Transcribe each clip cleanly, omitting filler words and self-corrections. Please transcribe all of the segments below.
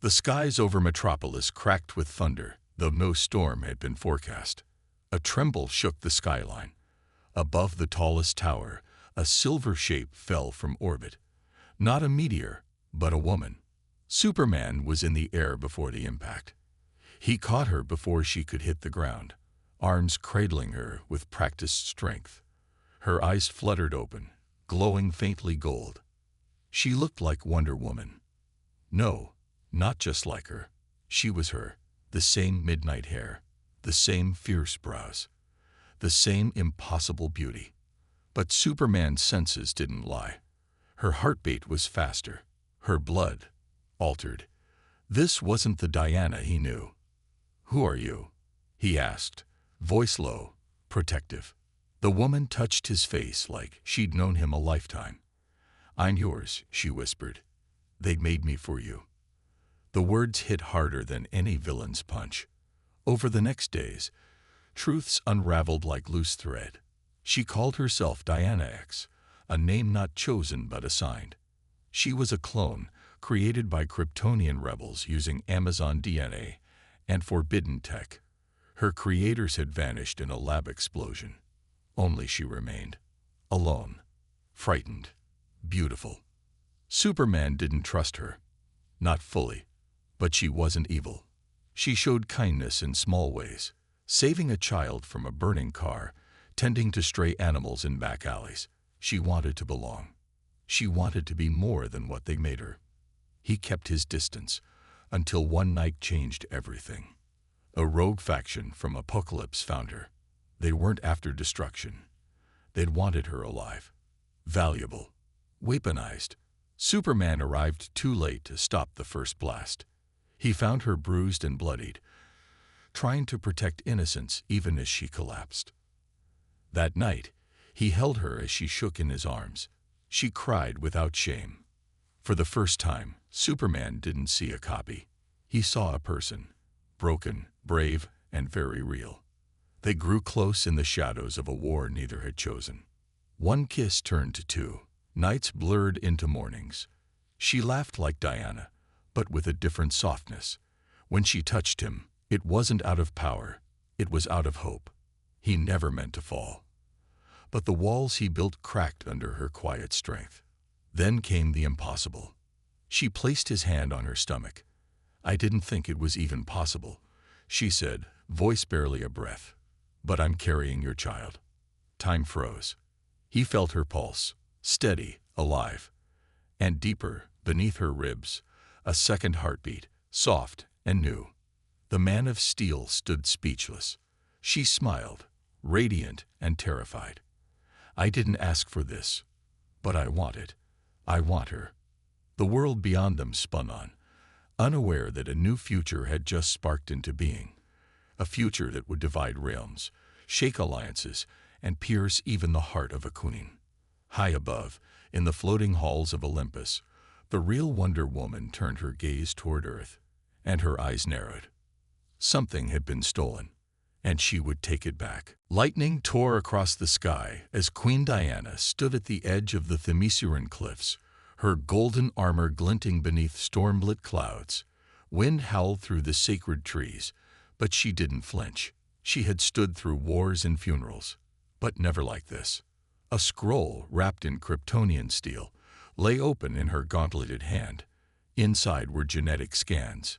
The skies over Metropolis cracked with thunder, though no storm had been forecast. A tremble shook the skyline. Above the tallest tower, a silver shape fell from orbit. Not a meteor, but a woman. Superman was in the air before the impact. He caught her before she could hit the ground, arms cradling her with practiced strength. Her eyes fluttered open, glowing faintly gold. She looked like Wonder Woman. No, not just like her. She was her, the same midnight hair, the same fierce brows, the same impossible beauty. But Superman's senses didn't lie. Her heartbeat was faster, her blood altered. This wasn't the Diana he knew. "Who are you?" he asked, voice low, protective. The woman touched his face like she'd known him a lifetime. "I'm yours," she whispered. "They made me for you." The words hit harder than any villain's punch. Over the next days, truths unraveled like loose thread. She called herself Diana X, a name not chosen but assigned. She was a clone, created by Kryptonian rebels using Amazon DNA and forbidden tech. Her creators had vanished in a lab explosion. Only she remained, alone, frightened, beautiful. Superman didn't trust her. Not fully. But she wasn't evil. She showed kindness in small ways, saving a child from a burning car, tending to stray animals in back alleys. She wanted to belong. She wanted to be more than what they made her. He kept his distance, until one night changed everything. A rogue faction from Apocalypse found her. They weren't after destruction. They'd wanted her alive, valuable, weaponized. Superman arrived too late to stop the first blast. He found her bruised and bloodied, trying to protect innocence even as she collapsed. That night, he held her as she shook in his arms. She cried without shame. For the first time, Superman didn't see a copy. He saw a person, broken, brave, and very real. They grew close in the shadows of a war neither had chosen. One kiss turned to two. Nights blurred into mornings. She laughed like Diana, but with a different softness. When she touched him, it wasn't out of power, it was out of hope. He never meant to fall. But the walls he built cracked under her quiet strength. Then came the impossible. She placed his hand on her stomach. "I didn't think it was even possible," she said, voice barely a breath. "But I'm carrying your child." Time froze. He felt her pulse, steady, alive. And deeper, beneath her ribs, a second heartbeat, soft and new. The man of steel stood speechless. She smiled, radiant and terrified. "I didn't ask for this, but I want it. I want her." The world beyond them spun on, unaware that a new future had just sparked into being. A future that would divide realms, shake alliances, and pierce even the heart of a queen. High above, in the floating halls of Olympus, the real Wonder Woman turned her gaze toward Earth, and her eyes narrowed. Something had been stolen, and she would take it back. Lightning tore across the sky as Queen Diana stood at the edge of the Themysciran cliffs, her golden armor glinting beneath storm-lit clouds. Wind howled through the sacred trees, but she didn't flinch. She had stood through wars and funerals, but never like this. A scroll wrapped in Kryptonian steel lay open in her gauntleted hand. Inside were genetic scans,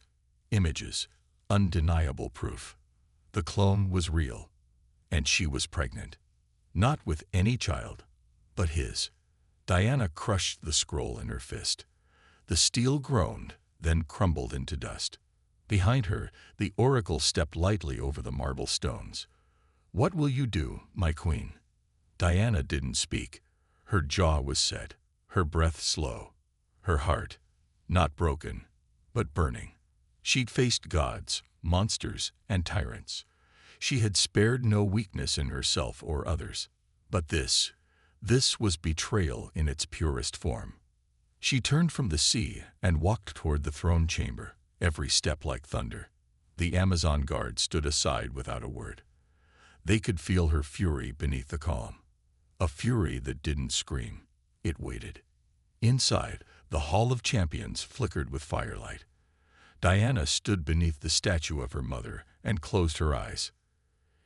images, undeniable proof. The clone was real, and she was pregnant. Not with any child, but his. Diana crushed the scroll in her fist. The steel groaned, then crumbled into dust. Behind her, the oracle stepped lightly over the marble stones. "What will you do, my queen?" Diana didn't speak. Her jaw was set, her breath slow, her heart not broken, but burning. She'd faced gods, monsters, and tyrants. She had spared no weakness in herself or others. But this was betrayal in its purest form. She turned from the sea and walked toward the throne chamber, every step like thunder. The Amazon guard stood aside without a word. They could feel her fury beneath the calm. A fury that didn't scream. It waited. Inside, the Hall of Champions flickered with firelight. Diana stood beneath the statue of her mother and closed her eyes.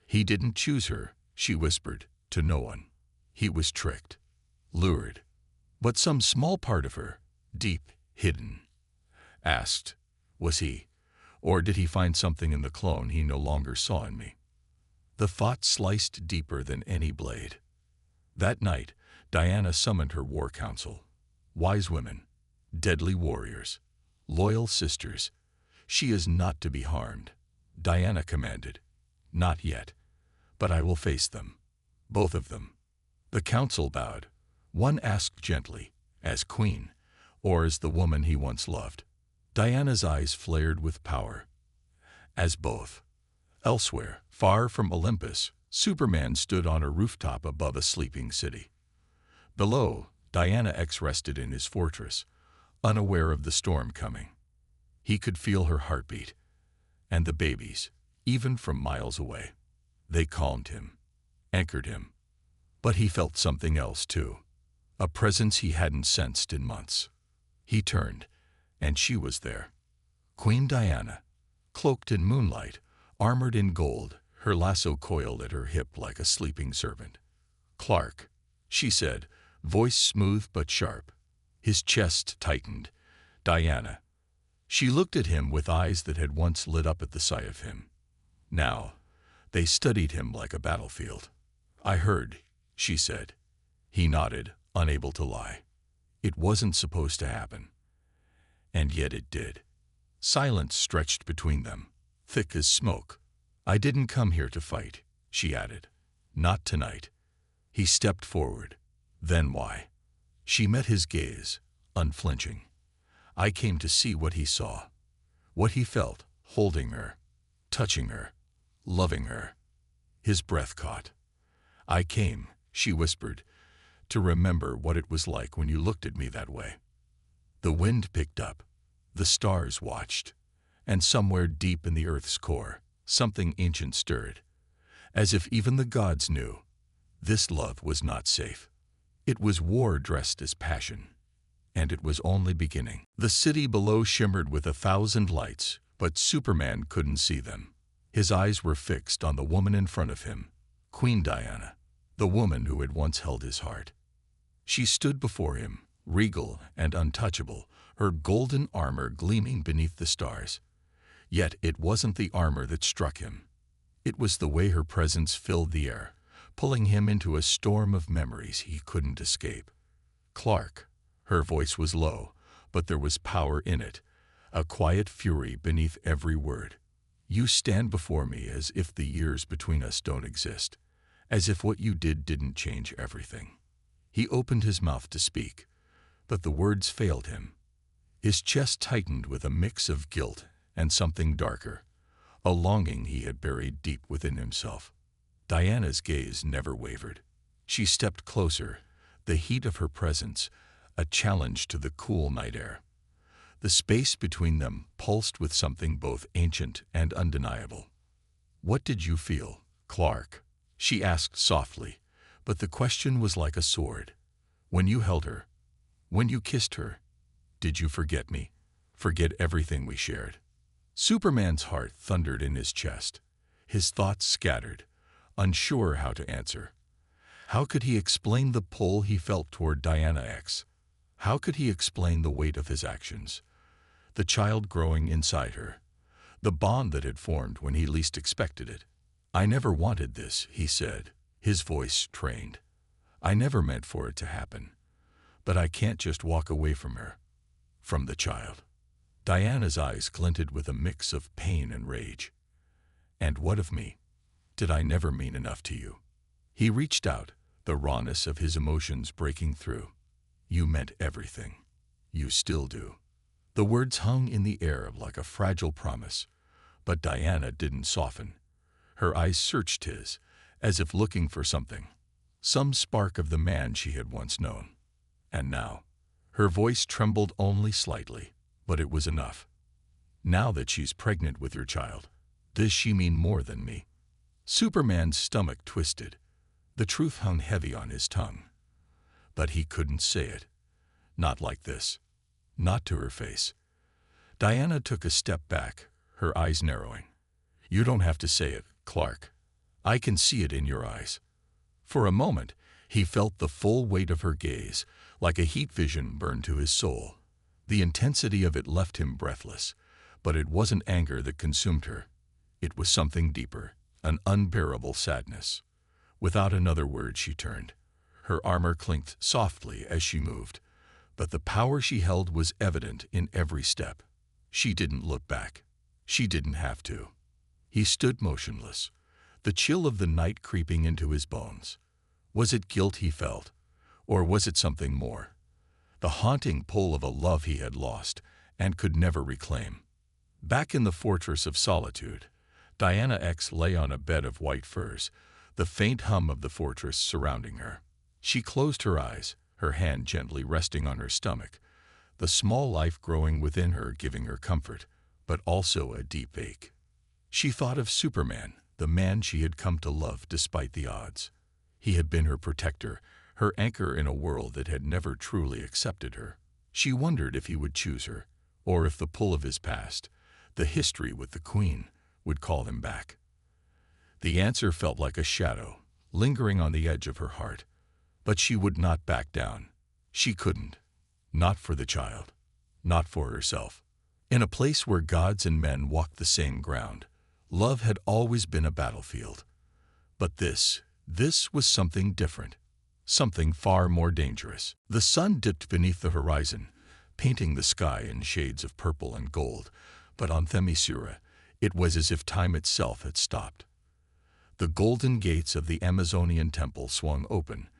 He didn't choose her, she whispered, to no one. He was tricked, lured. But some small part of her, deep, hidden, asked, was he? Or did he find something in the clone he no longer saw in me? The thought sliced deeper than any blade. That night, Diana summoned her war council. Wise women, deadly warriors, loyal sisters. She is not to be harmed, Diana commanded. Not yet, but I will face them, both of them. The council bowed. One asked gently, as queen, or as the woman he once loved. Diana's eyes flared with power. As both. Elsewhere, far from Olympus, Superman stood on a rooftop above a sleeping city. Below, Diana X rested in his fortress, unaware of the storm coming. He could feel her heartbeat, and the babies, even from miles away. They calmed him, anchored him. But he felt something else too, a presence he hadn't sensed in months. He turned, and she was there. Queen Diana, cloaked in moonlight, armored in gold, her lasso coiled at her hip like a sleeping servant. "Clark," she said, voice smooth but sharp. His chest tightened. "Diana." She looked at him with eyes that had once lit up at the sight of him. Now, they studied him like a battlefield. "I heard," she said. He nodded, unable to lie. It wasn't supposed to happen. And yet it did. Silence stretched between them, thick as smoke. "I didn't come here to fight," she added. "Not tonight." He stepped forward. "Then why?" She met his gaze, unflinching. "I came to see what he saw, what he felt, holding her, touching her, loving her." His breath caught. "I came," she whispered, "to remember what it was like when you looked at me that way." The wind picked up. The stars watched. And somewhere deep in the earth's core, something ancient stirred. As if even the gods knew, this love was not safe. It was war dressed as passion. And it was only beginning. The city below shimmered with 1,000 lights, but Superman couldn't see them. His eyes were fixed on the woman in front of him, Queen Diana, the woman who had once held his heart. She stood before him, regal and untouchable, her golden armor gleaming beneath the stars. Yet it wasn't the armor that struck him. It was the way her presence filled the air, pulling him into a storm of memories he couldn't escape. "Clark." Her voice was low, but there was power in it, a quiet fury beneath every word. "You stand before me as if the years between us don't exist, as if what you did didn't change everything." He opened his mouth to speak, but the words failed him. His chest tightened with a mix of guilt and something darker, a longing he had buried deep within himself. Diana's gaze never wavered. She stepped closer, the heat of her presence a challenge to the cool night air. The space between them pulsed with something both ancient and undeniable. "What did you feel, Clark?" she asked softly, but the question was like a sword. "When you held her, when you kissed her, did you forget me, forget everything we shared?" Superman's heart thundered in his chest. His thoughts scattered, unsure how to answer. How could he explain the pull he felt toward Diana X? How could he explain the weight of his actions? The child growing inside her, the bond that had formed when he least expected it. "I never wanted this," he said, his voice trained. "I never meant for it to happen. But I can't just walk away from her, from the child." Diana's eyes glinted with a mix of pain and rage. "And what of me? Did I never mean enough to you?" He reached out, the rawness of his emotions breaking through. "You meant everything. You still do." The words hung in the air like a fragile promise, but Diana didn't soften. Her eyes searched his, as if looking for something, some spark of the man she had once known. And now, her voice trembled only slightly, but it was enough. "Now that she's pregnant with your child, does she mean more than me?" Superman's stomach twisted. The truth hung heavy on his tongue. But he couldn't say it. Not like this. Not to her face. Diana took a step back, her eyes narrowing. "You don't have to say it, Clark. I can see it in your eyes." For a moment, he felt the full weight of her gaze, like a heat vision burned to his soul. The intensity of it left him breathless, but it wasn't anger that consumed her. It was something deeper, an unbearable sadness. Without another word, she turned. Her armor clinked softly as she moved, but the power she held was evident in every step. She didn't look back. She didn't have to. He stood motionless, the chill of the night creeping into his bones. Was it guilt he felt, or was it something more? The haunting pull of a love he had lost and could never reclaim. Back in the fortress of solitude, Diana X lay on a bed of white furs, the faint hum of the fortress surrounding her. She closed her eyes, her hand gently resting on her stomach, the small life growing within her giving her comfort, but also a deep ache. She thought of Superman, the man she had come to love despite the odds. He had been her protector, her anchor in a world that had never truly accepted her. She wondered if he would choose her, or if the pull of his past, the history with the Queen, would call him back. The answer felt like a shadow, lingering on the edge of her heart. But she would not back down. She couldn't. Not for the child. Not for herself. In a place where gods and men walked the same ground, love had always been a battlefield. But this was something different. Something far more dangerous. The sun dipped beneath the horizon, painting the sky in shades of purple and gold, but on Themyscira, it was as if time itself had stopped. The golden gates of the Amazonian temple swung open,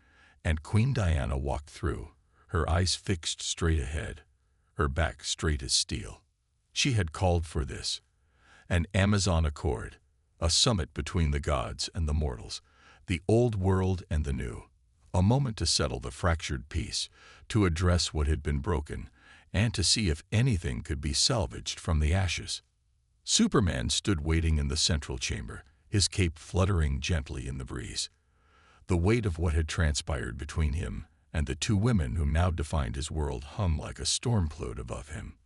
and Queen Diana walked through, her eyes fixed straight ahead, her back straight as steel. She had called for this, an Amazon Accord, a summit between the gods and the mortals, the old world and the new, a moment to settle the fractured peace, to address what had been broken, and to see if anything could be salvaged from the ashes. Superman stood waiting in the central chamber, his cape fluttering gently in the breeze. The weight of what had transpired between him and the two women who now defined his world hung like a storm cloud above him.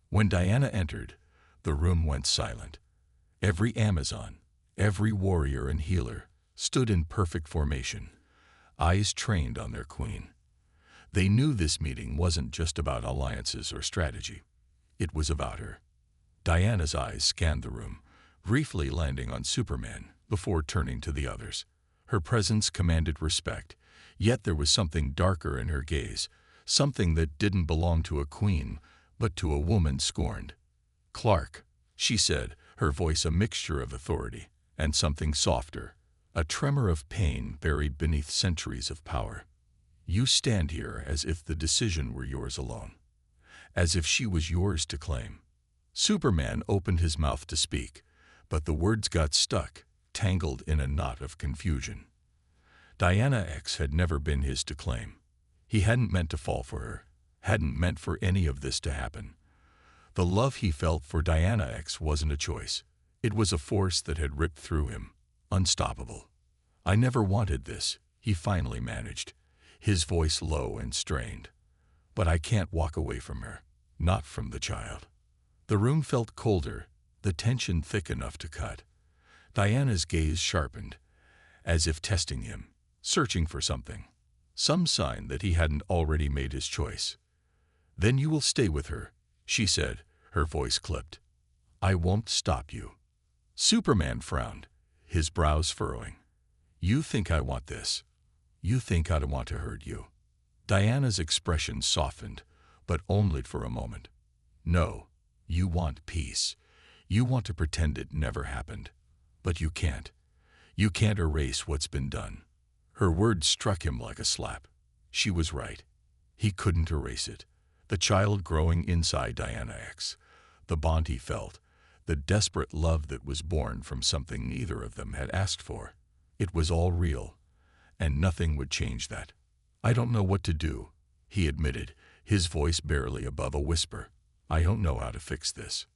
When Diana entered, the room went silent. Every Amazon, every warrior and healer stood in perfect formation, eyes trained on their queen. They knew this meeting wasn't just about alliances or strategy. It was about her. Diana's eyes scanned the room, briefly landing on Superman before turning to the others. Her presence commanded respect, yet there was something darker in her gaze, something that didn't belong to a queen, but to a woman scorned. "Clark," she said, her voice a mixture of authority and something softer, a tremor of pain buried beneath centuries of power. "You stand here as if the decision were yours alone, as if she was yours to claim." Superman opened his mouth to speak, but the words got stuck, tangled in a knot of confusion. Diana X had never been his to claim. He hadn't meant to fall for her, hadn't meant for any of this to happen. The love he felt for Diana X wasn't a choice. It was a force that had ripped through him, unstoppable. "I never wanted this," he finally managed, his voice low and strained. "But I can't walk away from her, not from the child." The room felt colder, the tension thick enough to cut. Diana's gaze sharpened, as if testing him, searching for something, some sign that he hadn't already made his choice. "Then you will stay with her," she said, her voice clipped. "I won't stop you." Superman frowned, his brows furrowing. "You think I want this? You think I want to hurt you?" Diana's expression softened, but only for a moment. "No, you want peace. You want to pretend it never happened. But you can't. You can't erase what's been done." Her words struck him like a slap. She was right. He couldn't erase it. The child growing inside Diana X, the bond he felt, the desperate love that was born from something neither of them had asked for. It was all real, and nothing would change that. "I don't know what to do," he admitted, his voice barely above a whisper. "I don't know how to fix this."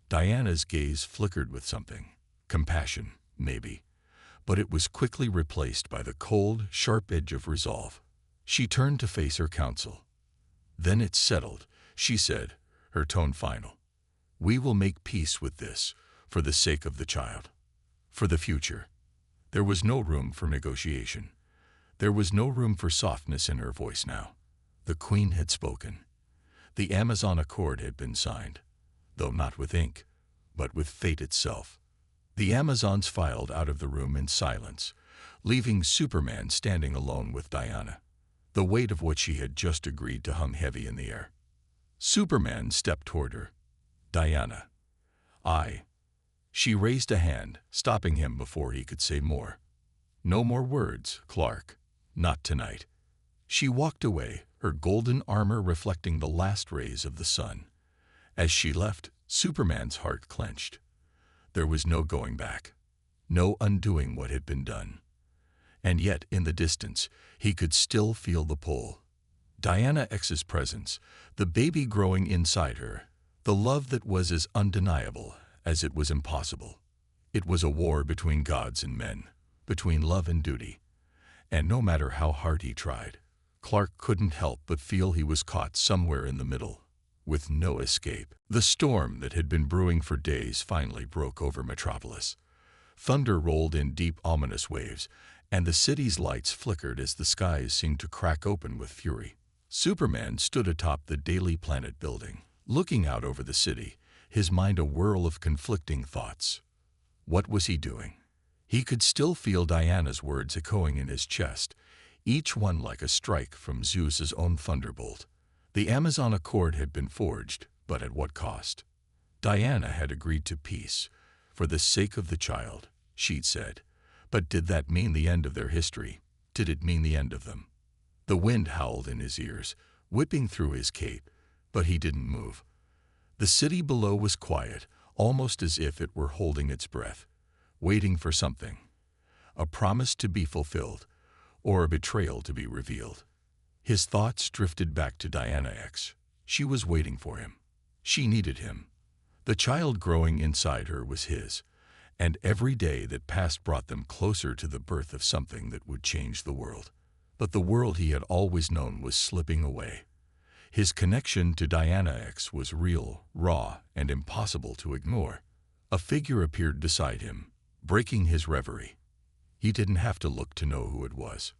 Diana's gaze flickered with something. Compassion, maybe. But it was quickly replaced by the cold, sharp edge of resolve. She turned to face her counsel. "Then it's settled," she said, her tone final. We will make peace with this, for the sake of the child. For the future. There was no room for negotiation. There was no room for softness in her voice now. The queen had spoken. The Amazon Accord had been signed, though not with ink, but with fate itself. The Amazons filed out of the room in silence, leaving Superman standing alone with Diana. The weight of what she had just agreed to hung heavy in the air. Superman stepped toward her. Diana. She raised a hand, stopping him before he could say more. No more words, Clark. Not tonight. She walked away, her golden armor reflecting the last rays of the sun. As she left, Superman's heart clenched. There was no going back, no undoing what had been done. And yet, in the distance, he could still feel the pull. Diana X's presence, the baby growing inside her, the love that was as undeniable as it was impossible. It was a war between gods and men, between love and duty. And no matter how hard he tried, Clark couldn't help but feel he was caught somewhere in the middle, with no escape. The storm that had been brewing for days finally broke over Metropolis. Thunder rolled in deep, ominous waves, and the city's lights flickered as the skies seemed to crack open with fury. Superman stood atop the Daily Planet building, looking out over the city, his mind a whirl of conflicting thoughts. What was he doing? He could still feel Diana's words echoing in his chest, each one like a strike from Zeus's own thunderbolt. The Amazon Accord had been forged, but at what cost? Diana had agreed to peace, for the sake of the child, she'd said. But did that mean the end of their history? Did it mean the end of them? The wind howled in his ears, whipping through his cape, but he didn't move. The city below was quiet, almost as if it were holding its breath, waiting for something. A promise to be fulfilled, or a betrayal to be revealed. His thoughts drifted back to Diana X. She was waiting for him. She needed him. The child growing inside her was his, and every day that passed brought them closer to the birth of something that would change the world. But the world he had always known was slipping away. His connection to Diana X was real, raw, and impossible to ignore. A figure appeared beside him, breaking his reverie. He didn't have to look to know who it was.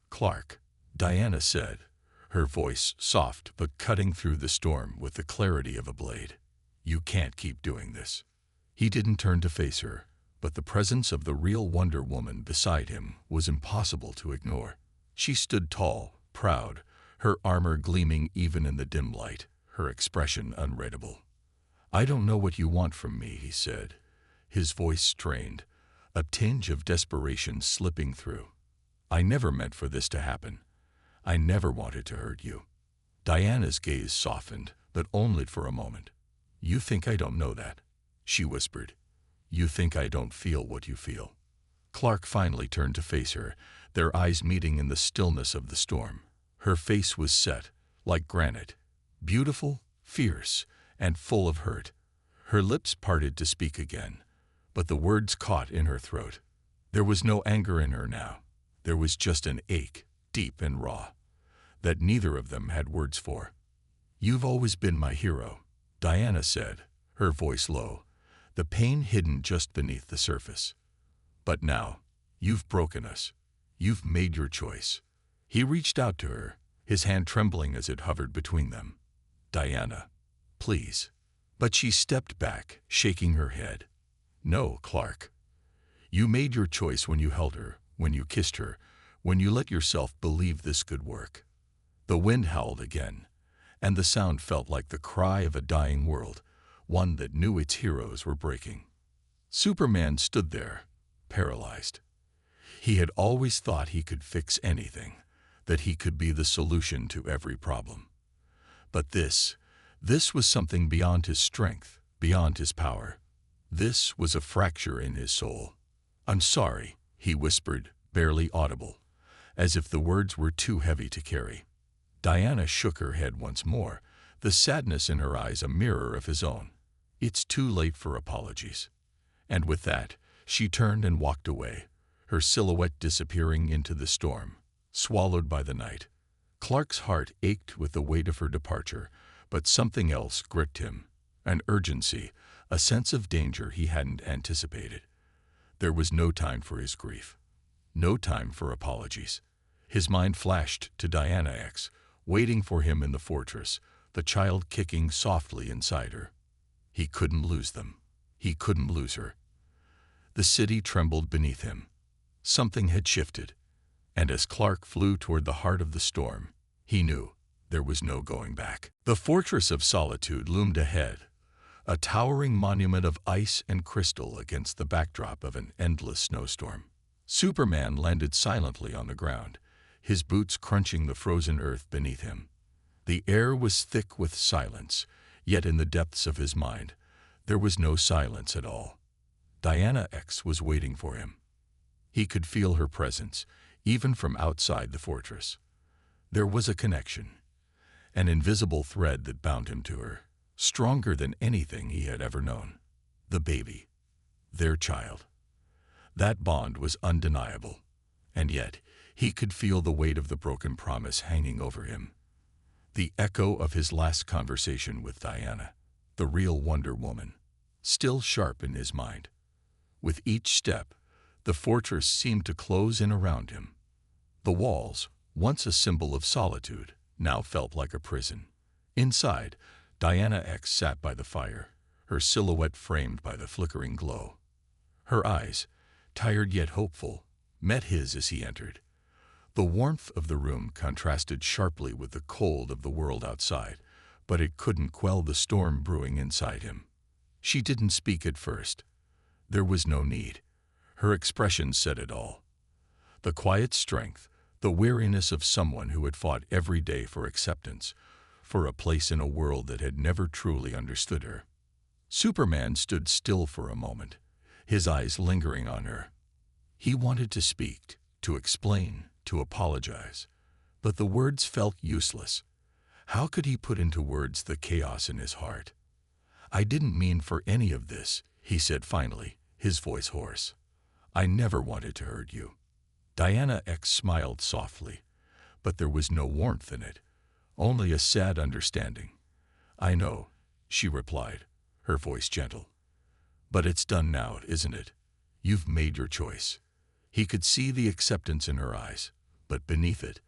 Clark, Diana said, her voice soft but cutting through the storm with the clarity of a blade. You can't keep doing this. He didn't turn to face her, but the presence of the real Wonder Woman beside him was impossible to ignore. She stood tall, proud, her armor gleaming even in the dim light, her expression unreadable. I don't know what you want from me, he said, his voice strained, a tinge of desperation slipping through. I never meant for this to happen. I never wanted to hurt you. Diana's gaze softened, but only for a moment. You think I don't know that, she whispered. You think I don't feel what you feel. Clark finally turned to face her, their eyes meeting in the stillness of the storm. Her face was set, like granite, beautiful, fierce, and full of hurt. Her lips parted to speak again, but the words caught in her throat. There was no anger in her now. There was just an ache, deep and raw, that neither of them had words for. You've always been my hero, Diana said, her voice low, the pain hidden just beneath the surface. But now, you've broken us. You've made your choice. He reached out to her, his hand trembling as it hovered between them. Diana, please. But she stepped back, shaking her head. No, Clark. You made your choice when you held her, when you kissed her, when you let yourself believe this could work. The wind howled again, and the sound felt like the cry of a dying world, one that knew its heroes were breaking. Superman stood there, paralyzed. He had always thought he could fix anything, that he could be the solution to every problem. But this was something beyond his strength, beyond his power. This was a fracture in his soul. I'm sorry, he whispered, barely audible, as if the words were too heavy to carry. Diana shook her head once more, the sadness in her eyes a mirror of his own. It's too late for apologies. And with that, she turned and walked away, her silhouette disappearing into the storm, swallowed by the night. Clark's heart ached with the weight of her departure, but something else gripped him. an urgency, a sense of danger he hadn't anticipated. There was no time for his grief, no time for apologies. His mind flashed to Diana X, waiting for him in the fortress, the child kicking softly inside her. He couldn't lose them. He couldn't lose her. The city trembled beneath him. Something had shifted, and as Clark flew toward the heart of the storm, he knew there was no going back. The Fortress of Solitude loomed ahead, a towering monument of ice and crystal against the backdrop of an endless snowstorm. Superman landed silently on the ground, his boots crunching the frozen earth beneath him. The air was thick with silence, yet in the depths of his mind, there was no silence at all. Diana X was waiting for him. He could feel her presence, even from outside the fortress. There was a connection, an invisible thread that bound him to her, stronger than anything he had ever known. The baby, their child. That bond was undeniable, and yet he could feel the weight of the broken promise hanging over him. The echo of his last conversation with Diana, the real Wonder Woman, still sharp in his mind. With each step, the fortress seemed to close in around him. The walls, once a symbol of solitude, now felt like a prison. Inside, Diana X sat by the fire, her silhouette framed by the flickering glow. Her eyes, tired yet hopeful, met his as he entered. The warmth of the room contrasted sharply with the cold of the world outside, but it couldn't quell the storm brewing inside him. She didn't speak at first. There was no need. Her expression said it all. The quiet strength, the weariness of someone who had fought every day for acceptance, for a place in a world that had never truly understood her. Superman stood still for a moment, his eyes lingering on her. He wanted to speak, to explain, to apologize, but the words felt useless. How could he put into words the chaos in his heart? "I didn't mean for any of this," he said finally, his voice hoarse. "I never wanted to hurt you." Diana X smiled softly, but there was no warmth in it, only a sad understanding. "I know," she replied, her voice gentle. "But it's done now, isn't it? You've made your choice." He could see the acceptance in her eyes, but beneath it,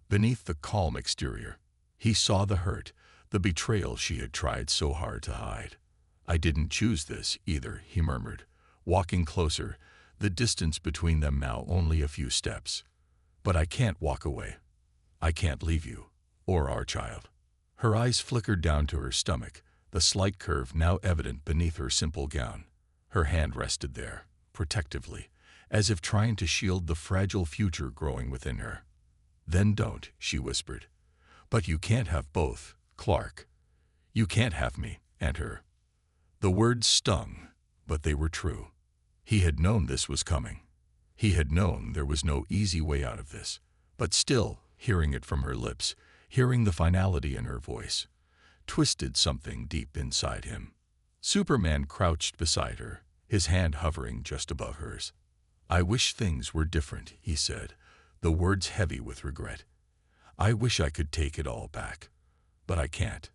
beneath the calm exterior, he saw the hurt, the betrayal she had tried so hard to hide. "I didn't choose this either," he murmured, walking closer, the distance between them now only a few steps. "But I can't walk away. I can't leave you, or our child." Her eyes flickered down to her stomach, the slight curve now evident beneath her simple gown. Her hand rested there, protectively, as if trying to shield the fragile future growing within her. "Then don't," she whispered. "But you can't have both, Clark. You can't have me and her." The words stung, but they were true. He had known this was coming. He had known there was no easy way out of this. But still, hearing it from her lips, hearing the finality in her voice, twisted something deep inside him. Superman crouched beside her, his hand hovering just above hers. "I wish things were different," he said, the words heavy with regret. "I wish I could take it all back. But I can't."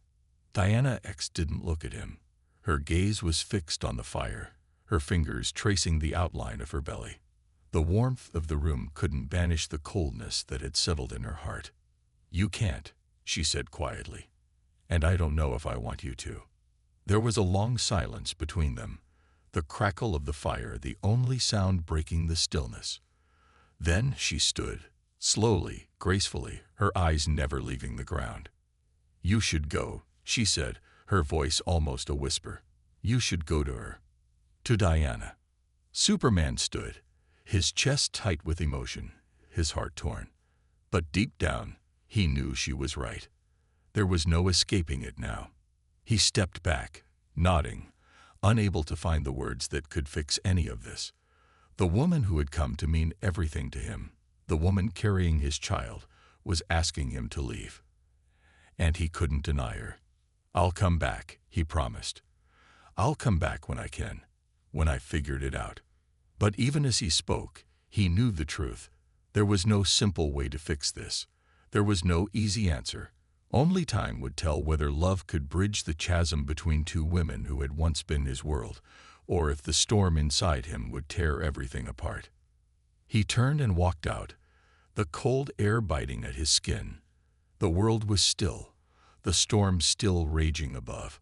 Diana X didn't look at him. Her gaze was fixed on the fire, her fingers tracing the outline of her belly. The warmth of the room couldn't banish the coldness that had settled in her heart. "You can't," she said quietly. "And I don't know if I want you to." There was a long silence between them, the crackle of the fire the only sound breaking the stillness. Then she stood, slowly, gracefully, her eyes never leaving the ground. "You should go," she said, her voice almost a whisper. "You should go to her. To Diana." Superman stood, his chest tight with emotion, his heart torn. But deep down, he knew she was right. There was no escaping it now. He stepped back, nodding, unable to find the words that could fix any of this. The woman who had come to mean everything to him, the woman carrying his child, was asking him to leave. And he couldn't deny her. "I'll come back," he promised. "I'll come back when I can, when I figured it out." But even as he spoke, he knew the truth. There was no simple way to fix this. There was no easy answer, Only time would tell whether love could bridge the chasm between two women who had once been his world, or if the storm inside him would tear everything apart. He turned and walked out, the cold air biting at his skin. The world was still, the storm still raging above.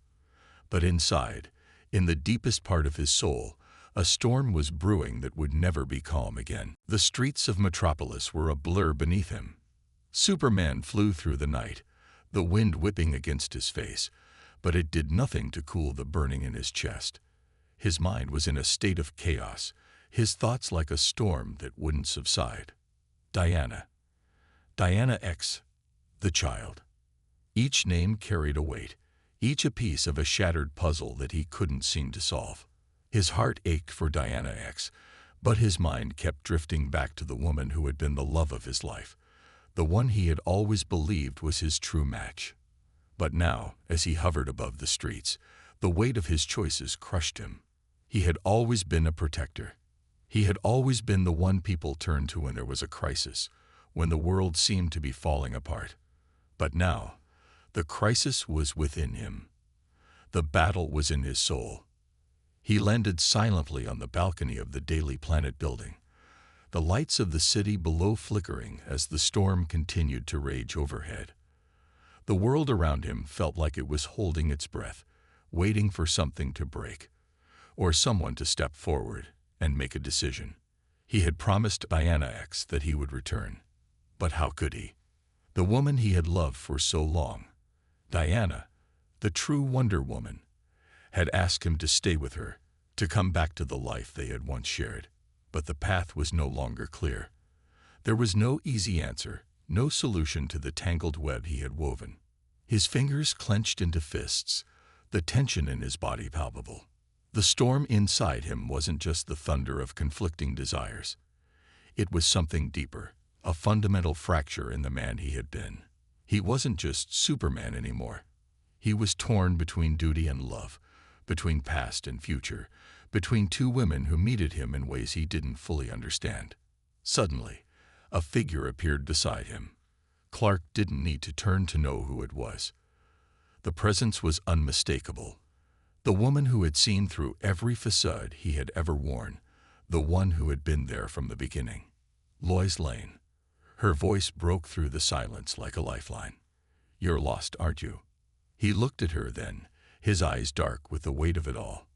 But inside, in the deepest part of his soul, a storm was brewing that would never be calm again. The streets of Metropolis were a blur beneath him. Superman flew through the night, the wind whipping against his face, but it did nothing to cool the burning in his chest. His mind was in a state of chaos, his thoughts like a storm that wouldn't subside. Diana. Diana X. The child. Each name carried a weight, each a piece of a shattered puzzle that he couldn't seem to solve. His heart ached for Diana X, but his mind kept drifting back to the woman who had been the love of his life, the one he had always believed was his true match. But now, as he hovered above the streets, the weight of his choices crushed him. He had always been a protector. He had always been the one people turned to when there was a crisis, when the world seemed to be falling apart. But now, the crisis was within him. The battle was in his soul. He landed silently on the balcony of the Daily Planet building, the lights of the city below flickering as the storm continued to rage overhead. The world around him felt like it was holding its breath, waiting for something to break, or someone to step forward and make a decision. He had promised Diana X that he would return. But how could he? The woman he had loved for so long, Diana, the true Wonder Woman, had asked him to stay with her, to come back to the life they had once shared. But the path was no longer clear. There was no easy answer, no solution to the tangled web he had woven. His fingers clenched into fists, the tension in his body palpable. The storm inside him wasn't just the thunder of conflicting desires. It was something deeper, a fundamental fracture in the man he had been. He wasn't just Superman anymore. He was torn between duty and love, between past and future, between two women who meted him in ways he didn't fully understand. Suddenly, a figure appeared beside him. Clark didn't need to turn to know who it was. The presence was unmistakable. The woman who had seen through every facade he had ever worn, the one who had been there from the beginning. Lois Lane. Her voice broke through the silence like a lifeline. "You're lost, aren't you?" He looked at her then, his eyes dark with the weight of it all.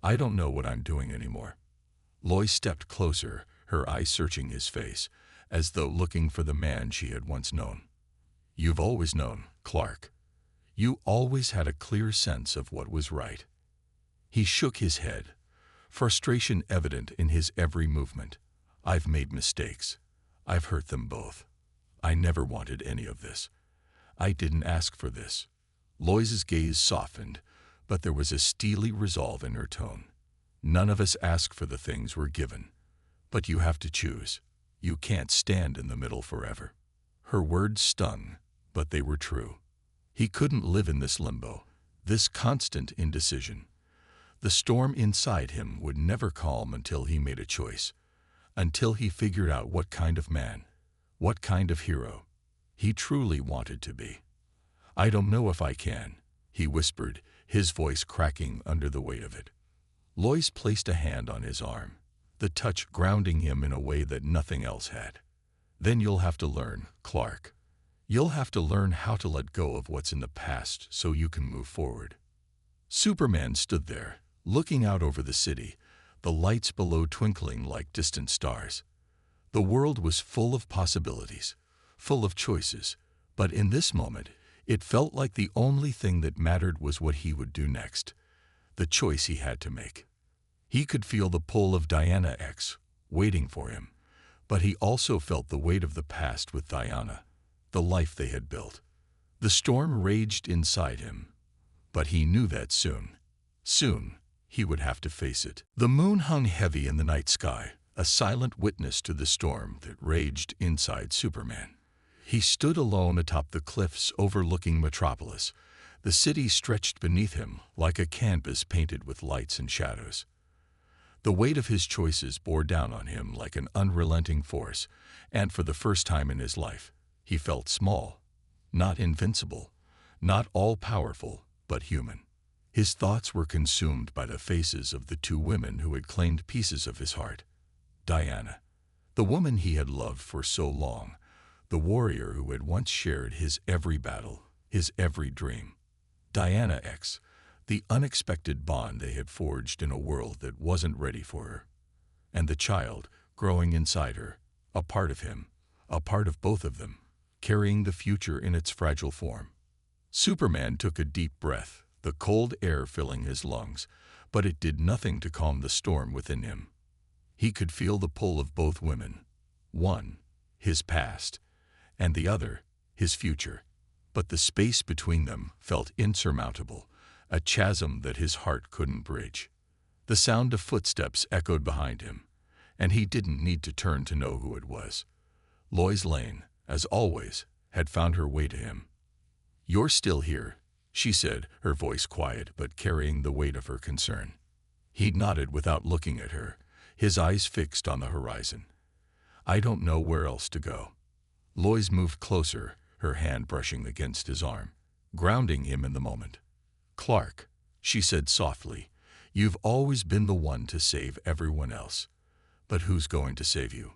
"I don't know what I'm doing anymore." Lois stepped closer, her eyes searching his face, as though looking for the man she had once known. "You've always known, Clark. You always had a clear sense of what was right." He shook his head, frustration evident in his every movement. "I've made mistakes. I've hurt them both. I never wanted any of this. I didn't ask for this." Lois's gaze softened, but there was a steely resolve in her tone. "None of us ask for the things we're given. But you have to choose. You can't stand in the middle forever." Her words stung, but they were true. He couldn't live in this limbo, this constant indecision. The storm inside him would never calm until he made a choice, until he figured out what kind of man, what kind of hero he truly wanted to be. "I don't know if I can," he whispered, his voice cracking under the weight of it. Lois placed a hand on his arm, the touch grounding him in a way that nothing else had. "Then you'll have to learn, Clark. You'll have to learn how to let go of what's in the past so you can move forward." Superman stood there, looking out over the city, the lights below twinkling like distant stars. The world was full of possibilities, full of choices, but in this moment, it felt like the only thing that mattered was what he would do next, the choice he had to make. He could feel the pull of Diana X waiting for him, but he also felt the weight of the past with Diana, the life they had built. The storm raged inside him, but he knew that soon he would have to face it. The moon hung heavy in the night sky, a silent witness to the storm that raged inside Superman. He stood alone atop the cliffs overlooking Metropolis. The city stretched beneath him like a canvas painted with lights and shadows. The weight of his choices bore down on him like an unrelenting force, and for the first time in his life, he felt small, Not invincible, not all-powerful, but human. His thoughts were consumed by the faces of the two women who had claimed pieces of his heart. Diana, the woman he had loved for so long, the warrior who had once shared his every battle, his every dream. Diana X, the unexpected bond they had forged in a world that wasn't ready for her. And the child, growing inside her, a part of him, a part of both of them, carrying the future in its fragile form. Superman took a deep breath, the cold air filling his lungs, but it did nothing to calm the storm within him. He could feel the pull of both women. One, his past, and the other, his future. But the space between them felt insurmountable, a chasm that his heart couldn't bridge. The sound of footsteps echoed behind him, and he didn't need to turn to know who it was. Lois Lane, as always, had found her way to him. "You're still here," she said, her voice quiet but carrying the weight of her concern. He nodded without looking at her, his eyes fixed on the horizon. "I don't know where else to go." Lois moved closer, her hand brushing against his arm, grounding him in the moment. "Clark," she said softly, "you've always been the one to save everyone else. But who's going to save you?"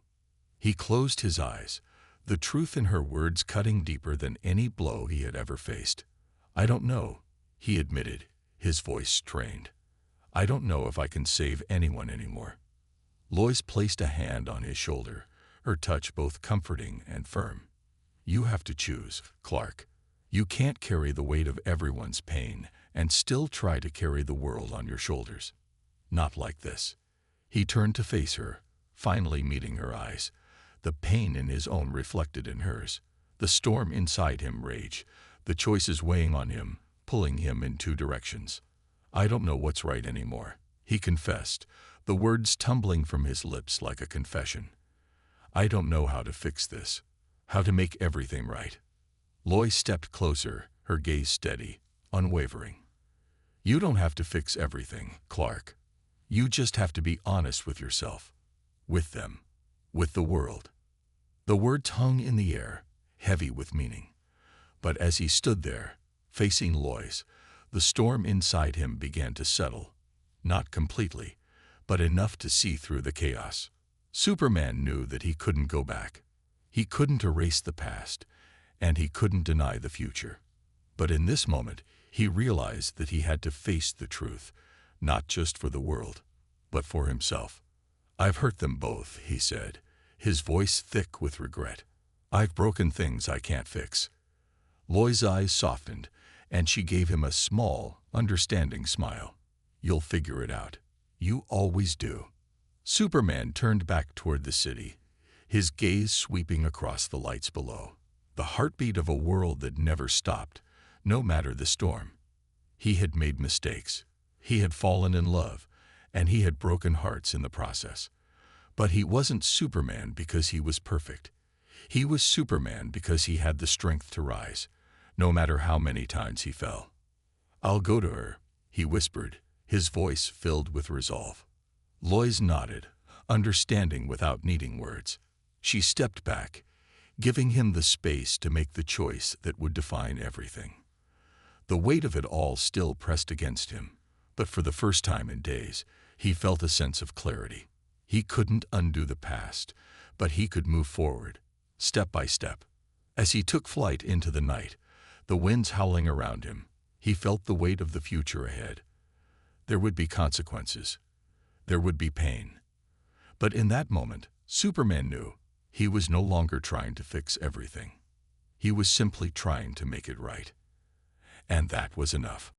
He closed his eyes, the truth in her words cutting deeper than any blow he had ever faced. "I don't know," he admitted, his voice strained. "I don't know if I can save anyone anymore." Lois placed a hand on his shoulder, her touch both comforting and firm. "You have to choose, Clark. You can't carry the weight of everyone's pain and still try to carry the world on your shoulders. Not like this." He turned to face her, finally meeting her eyes, the pain in his own reflected in hers, the storm inside him rage, the choices weighing on him, pulling him in two directions. "I don't know what's right anymore," he confessed, the words tumbling from his lips like a confession. "I don't know how to fix this, how to make everything right." Lois stepped closer, her gaze steady, unwavering. "You don't have to fix everything, Clark. You just have to be honest with yourself, with them, with the world." The words hung in the air, heavy with meaning. But as he stood there, facing Lois, the storm inside him began to settle, not completely, but enough to see through the chaos. Superman knew that he couldn't go back. He couldn't erase the past, and he couldn't deny the future. But in this moment, he realized that he had to face the truth, not just for the world, but for himself. "I've hurt them both," he said, his voice thick with regret. "I've broken things I can't fix." Lois' eyes softened, and she gave him a small, understanding smile. "You'll figure it out. You always do." Superman turned back toward the city, his gaze sweeping across the lights below, the heartbeat of a world that never stopped, no matter the storm. He had made mistakes. He had fallen in love, and he had broken hearts in the process. But he wasn't Superman because he was perfect. He was Superman because he had the strength to rise, no matter how many times he fell. "I'll go to her," he whispered, his voice filled with resolve. Lois nodded, understanding without needing words. She stepped back, giving him the space to make the choice that would define everything. The weight of it all still pressed against him, but for the first time in days, he felt a sense of clarity. He couldn't undo the past, but he could move forward, step by step. As he took flight into the night, the winds howling around him, he felt the weight of the future ahead. There would be consequences. There would be pain. But in that moment, Superman knew he was no longer trying to fix everything. He was simply trying to make it right. And that was enough.